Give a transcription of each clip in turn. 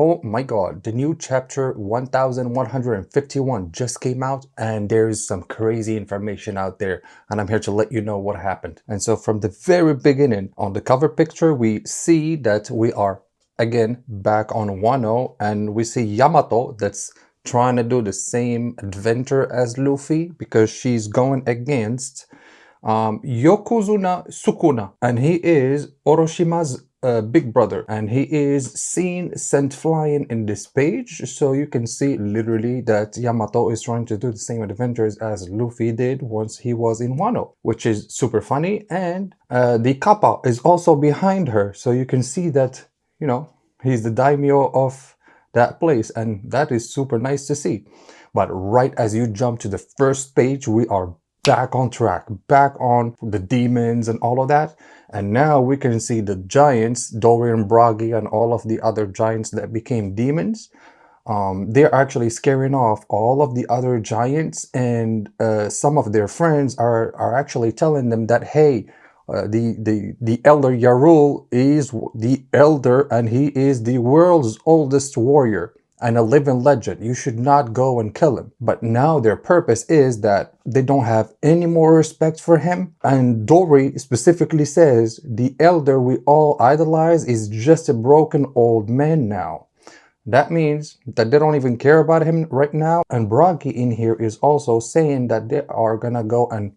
Oh my god, the new chapter 1151 just came out, and there's some crazy information out there, and I'm here to let you know what happened. And so from the very beginning, on the cover picture, we see that we are again back on Wano, and we see Yamato that's trying to do the same adventure as Luffy because she's going against Yokozuna Sukuna, and he is Oroshima's big brother, and he is seen sent flying in this page. So you can see literally that Yamato is trying to do the same adventures as Luffy did once he was in Wano, which is super funny. And the Kappa is also behind her, so you can see that, you know, he's the daimyo of that place, and that is super nice to see. But right as you jump to the first page, we are back on track, back on the demons and all of that. And now we can see the giants, Dorian, Bragi, and all of the other giants that became demons. They're actually scaring off all of the other giants, and some of their friends are actually telling them that, hey, the elder Yarul is the elder, and he is the world's oldest warrior and a living legend. You should not go and kill him. But now their purpose is that they don't have any more respect for him. And Dory specifically says the elder we all idolize is just a broken old man now. That means that they don't even care about him right now. And Bragi in here is also saying that they are gonna go and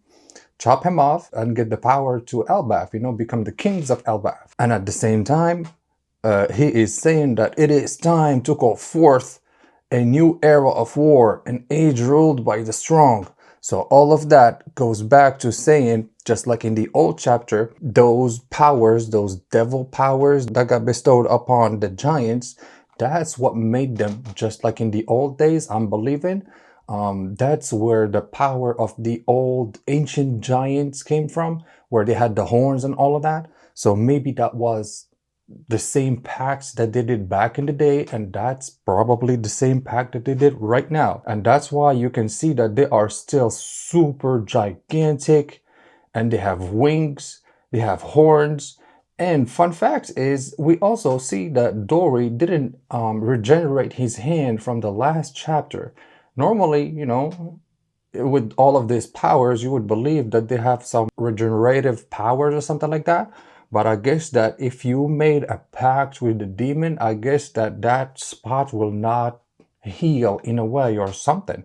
chop him off and get the power to Elbaf, you know, become the kings of Elbaf. And at the same time, he is saying that it is time to go forth a new era of war, an age ruled by the strong. So all of that goes back to saying, just like in the old chapter, those powers, those devil powers that got bestowed upon the giants, that's what made them, just like in the old days, I'm believing. That's where the power of the old ancient giants came from, where they had the horns and all of that. So maybe that was the same pacts that they did back in the day, and that's probably the same pact that they did right now. And that's why you can see that they are still super gigantic, and they have wings, they have horns. And fun fact is, we also see that Dory didn't regenerate his hand from the last chapter. Normally, you know, with all of these powers, you would believe that they have some regenerative powers or something like that. But I guess that if you made a pact with the demon, I guess that that spot will not heal in a way or something.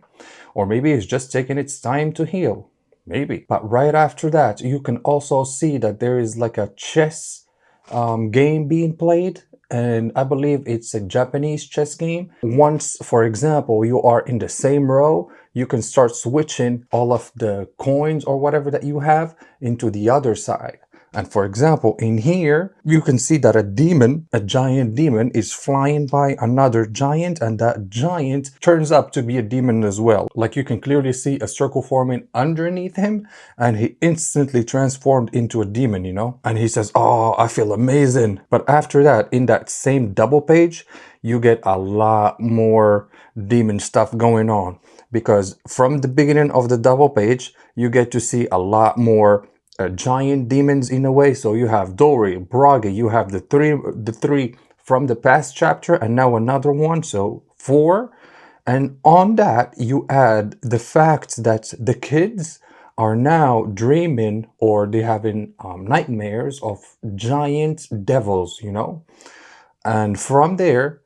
Or maybe it's just taking its time to heal. Maybe. But right after that, you can also see that there is like a chess game being played. And I believe it's a Japanese chess game. Once, for example, you are in the same row, you can start switching all of the coins or whatever that you have into the other side. And for example, in here, you can see that a demon, a giant demon, is flying by another giant, and that giant turns up to be a demon as well. Like you can clearly see a circle forming underneath him, and he instantly transformed into a demon, you know? And he says, oh, I feel amazing. But after that, in that same double page, you get a lot more demon stuff going on. Because from the beginning of the double page, you get to see a lot more giant demons in a way. So you have Dory, Bragi, you have the three from the past chapter, and now another one, so 4. And on that you add the fact that the kids are now dreaming, or they having nightmares of giant devils, you know. And from there,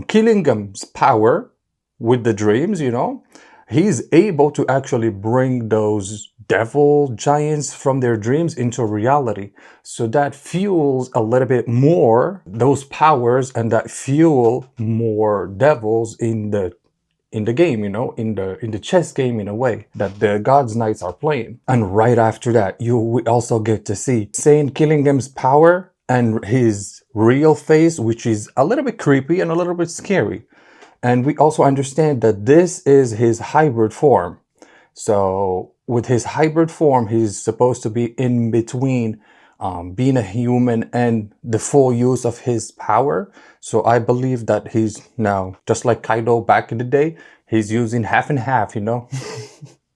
Killingham's power with the dreams, you know, he's able to actually bring those devil giants from their dreams into reality. So that fuels a little bit more those powers, and that fuel more devils in the game, you know, in the chess game, in a way that the God's Knights are playing. And right after that, we also get to see Saint Killingham's power and his real face, which is a little bit creepy and a little bit scary. And we also understand that this is his hybrid form. So with his hybrid form, he's supposed to be in between being a human and the full use of his power. So I believe that he's now, just like Kaido back in the day, he's using half and half, you know.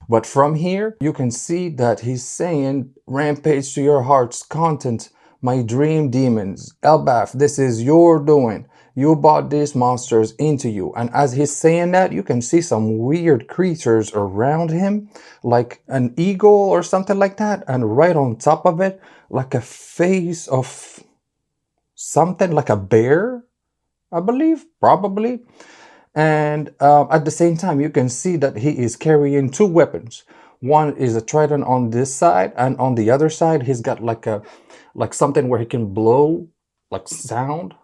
But from here, you can see that he's saying, rampage to your heart's content, my dream demons. Elbaf, this is your doing. You brought these monsters into you. And as he's saying that, you can see some weird creatures around him, like an eagle or something like that. And right on top of it, like a face of something like a bear, I believe, probably. And at the same time, you can see that he is carrying two weapons. One is a trident on this side, and on the other side, he's got like something where he can blow like sound.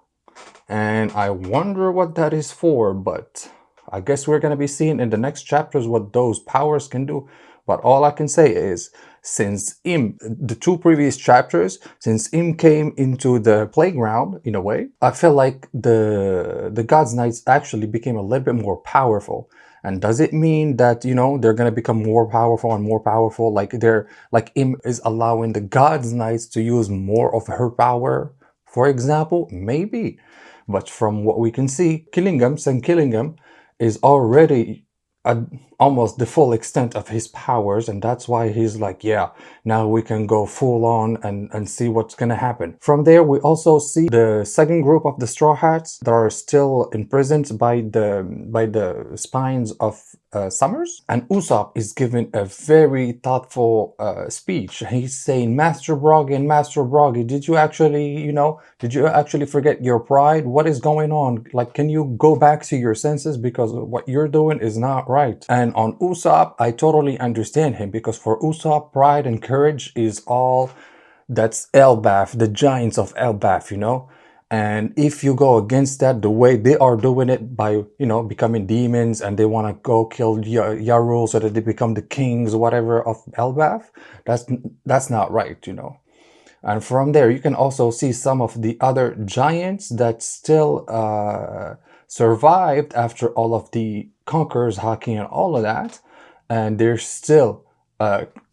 And I wonder what that is for, but I guess we're going to be seeing in the next chapters what those powers can do. But all I can say is, since the two previous chapters, since Im came into the playground, in a way, I feel like the God's Knights actually became a little bit more powerful. And does it mean that, you know, they're going to become more powerful and more powerful? Like Im is allowing the God's Knights to use more of her power, for example? Maybe. But from what we can see, Killingham is already at almost the full extent of his powers, and that's why he's like, yeah, now we can go full on and see what's gonna happen. From there, we also see the second group of the Straw Hats that are still imprisoned by the spines of Summers, and Usopp is giving a very thoughtful speech. He's saying, Master Broggy, did you actually forget your pride? What is going on? Like, can you go back to your senses, because what you're doing is not right. And on Usopp, I totally understand him, because for Usopp, pride and courage is all that's Elbaf, the giants of Elbaf, you know. And if you go against that, the way they are doing it by, you know, becoming demons, and they want to go kill Yarul so that they become the kings, whatever, of Elbaf, that's not right, you know. And from there, you can also see some of the other giants that still survived after all of the conquerors hacking and all of that. And they're still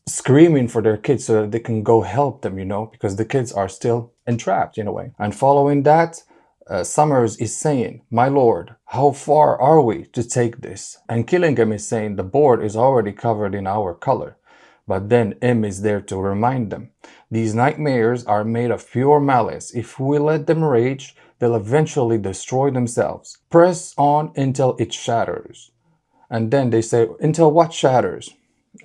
screaming for their kids so that they can go help them, you know, because the kids are still entrapped in a way. And following that, Summers is saying, my lord, how far are we to take this? And Killingham is saying, the board is already covered in our color. But then M is there to remind them. These nightmares are made of pure malice. If we let them rage, they'll eventually destroy themselves. Press on until it shatters. And then they say, until what shatters?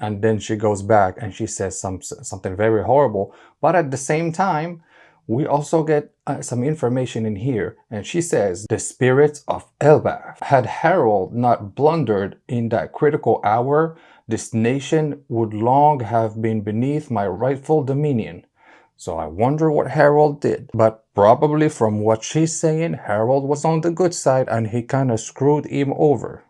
And then she goes back and she says something very horrible. But at the same time, we also get some information in here. And she says, the spirits of Elbaf. Had Harold not blundered in that critical hour, this nation would long have been beneath my rightful dominion. So I wonder what Harold did. But probably from what she's saying, Harold was on the good side and he kind of screwed him over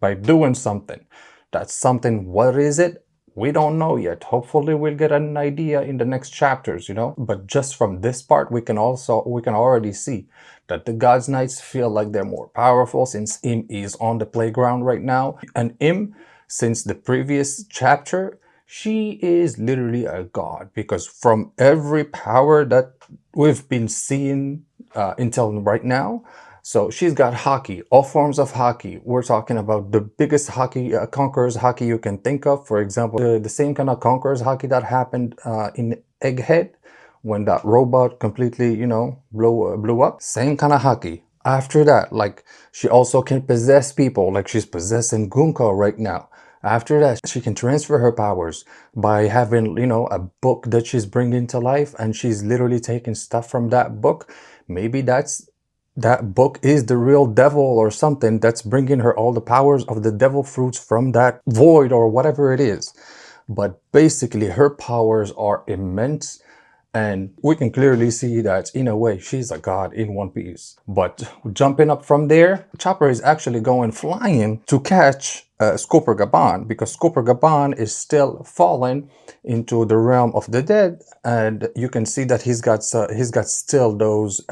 by doing something. That's something. What is it? We don't know yet. Hopefully we'll get an idea in the next chapters, you know. But just from this part, we can already see that the God's Knights feel like they're more powerful, since Im is on the playground right now. And Im, since the previous chapter, she is literally a god, because from every power that we've been seeing until right now, so she's got haki, all forms of haki. We're talking about the biggest haki, conquerors haki you can think of. For example, the same kind of conquerors haki that happened in Egghead, when that robot completely, you know, blew up. Same kind of haki. After that, like, she also can possess people, like she's possessing Gunko right now. After that, she can transfer her powers by having, you know, a book that she's bringing to life, and she's literally taking stuff from that book. Maybe that book is the real devil or something that's bringing her all the powers of the devil fruits from that void or whatever it is. But basically, her powers are immense. And we can clearly see that, in a way, she's a god in One Piece. But jumping up from there, Chopper is actually going flying to catch Scooper Gaban, because Scooper Gaban is still falling into the realm of the dead. And you can see that he's got still those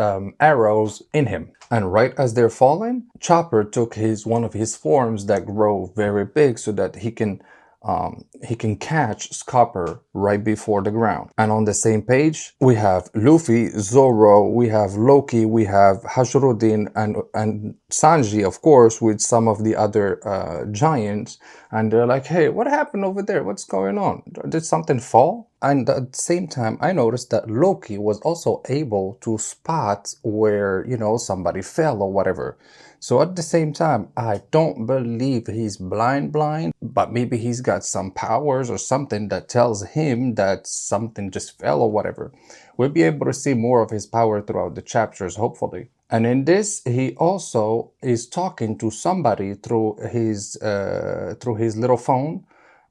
arrows in him. And right as they're falling, Chopper took one of his forms that grow very big so that he can catch Scopper right before the ground. And on the same page, we have Luffy, Zoro, we have Loki, we have Hashirudin, and Sanji, of course, with some of the other giants. And they're like, hey, what happened over there? What's going on? Did something fall? And at the same time, I noticed that Loki was also able to spot where, somebody fell or whatever. So at the same time, I don't believe he's blind, but maybe he's got some powers or something that tells him that something just fell or whatever. We'll be able to see more of his power throughout the chapters, hopefully. And in this, he also is talking to somebody through his little phone,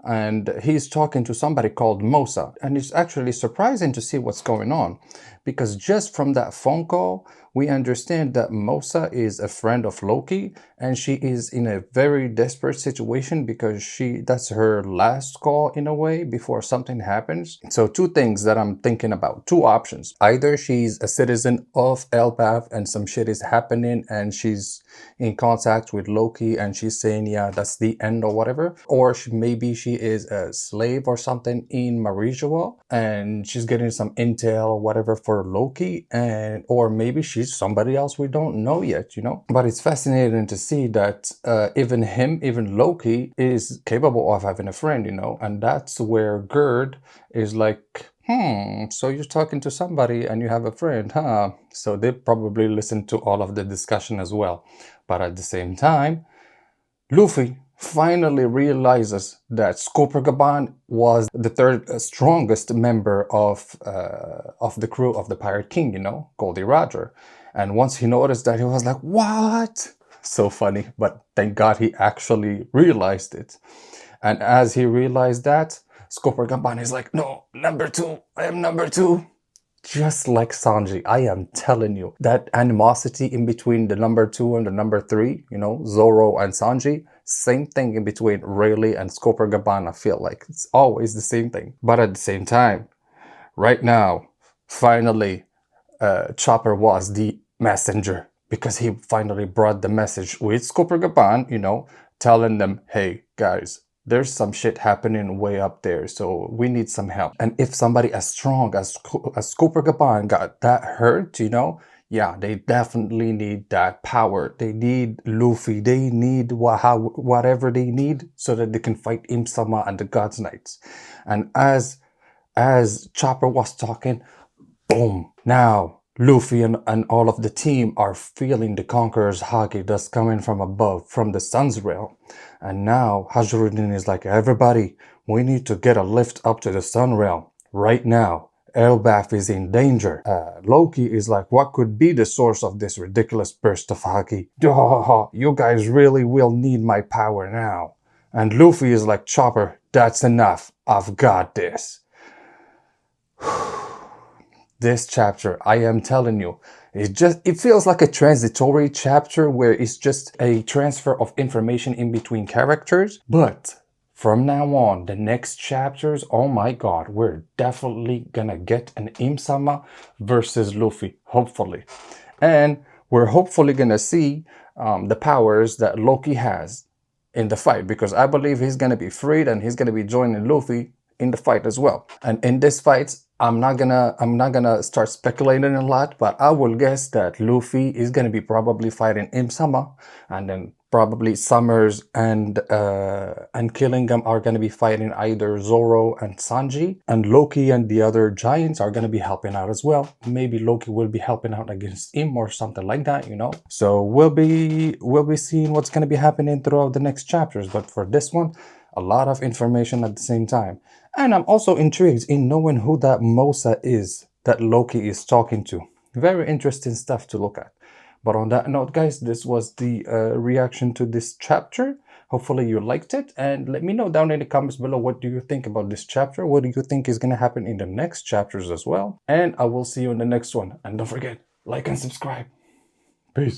and he's talking to somebody called Mosa. And it's actually surprising to see what's going on, because just from that phone call, we understand that Mosa is a friend of Loki, and she is in a very desperate situation because that's her last call in a way before something happens. So two things that I'm thinking about, two options. Either she's a citizen of Elbaf and some shit is happening and she's in contact with Loki and she's saying, yeah, that's the end or whatever. Or maybe she is a slave or something in Marijua and she's getting some intel or whatever for Loki, or maybe she's somebody else we don't know yet, But it's fascinating to see that even Loki is capable of having a friend, And that's where Gerd is like, so you're talking to somebody and you have a friend, huh? So they probably listen to all of the discussion as well. But at the same time, Luffy finally realizes that Gaban was the third strongest member of the crew of the Pirate King, Goldie Roger. And once he noticed that, he was like, what? So funny, but thank God he actually realized it. And as he realized that, Gaban is like, no, number two, I am number two. Just like Sanji, I am telling you, that animosity in between the number two and the number three, Zoro and Sanji, same thing in between Rayleigh and Gaban. I feel like it's always the same thing. But at the same time, right now, finally, Chopper was the messenger, because he finally brought the message with Gaban, telling them, hey, guys, there's some shit happening way up there, so we need some help. And if somebody as strong as Gaban got that hurt, yeah, they definitely need that power. They need Luffy. They need whatever they need so that they can fight Im-sama and the God's Knights. And as Chopper was talking, boom, now Luffy and all of the team are feeling the Conqueror's Haki that's coming from above, from the Sun's Realm. And now Hajarudin is like, everybody, we need to get a lift up to the Sun Realm right now. Elbaf is in danger. Loki is like, what could be the source of this ridiculous burst of Haki? You guys really will need my power now. And Luffy is like, Chopper, that's enough. I've got this. This chapter, I am telling you, it feels like a transitory chapter where it's just a transfer of information in between characters. But from now on, the next chapters, oh my god, we're definitely gonna get an Im-sama versus Luffy, hopefully. And we're hopefully gonna see the powers that Loki has in the fight, because I believe he's gonna be freed and he's gonna be joining Luffy in the fight as well. And in this fight, I'm not gonna start speculating a lot, but I will guess that Luffy is gonna be probably fighting Im-sama, and then probably Summers and Killingham are gonna be fighting either Zoro and Sanji, and Loki and the other giants are gonna be helping out as well. Maybe Loki will be helping out against Im or something like that, So we'll be seeing what's gonna be happening throughout the next chapters. But for this one, a lot of information at the same time. And I'm also intrigued in knowing who that Mosa is that Loki is talking to. Very interesting stuff to look at. But on that note, guys, this was the reaction to this chapter. Hopefully you liked it, and let me know down in the comments below, what do you think about this chapter? What do you think is going to happen in the next chapters as well? And I will see you in the next one. And don't forget, like and subscribe. Peace.